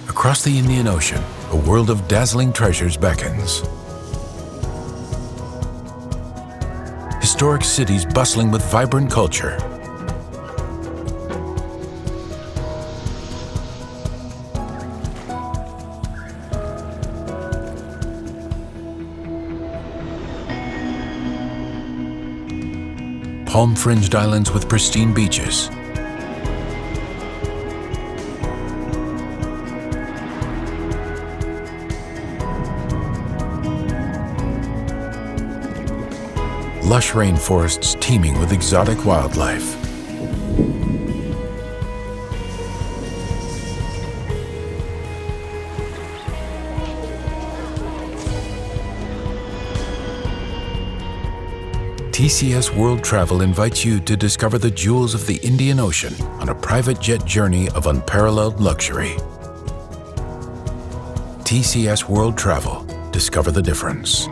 Across the Indian Ocean, a world of dazzling treasures beckons. Historic cities bustling with vibrant culture. Palm-fringed islands with pristine beaches. Lush rainforests teeming with exotic wildlife. TCS World Travel invites you to discover the jewels of the Indian Ocean on a private jet journey of unparalleled luxury. TCS World Travel. Discover the difference.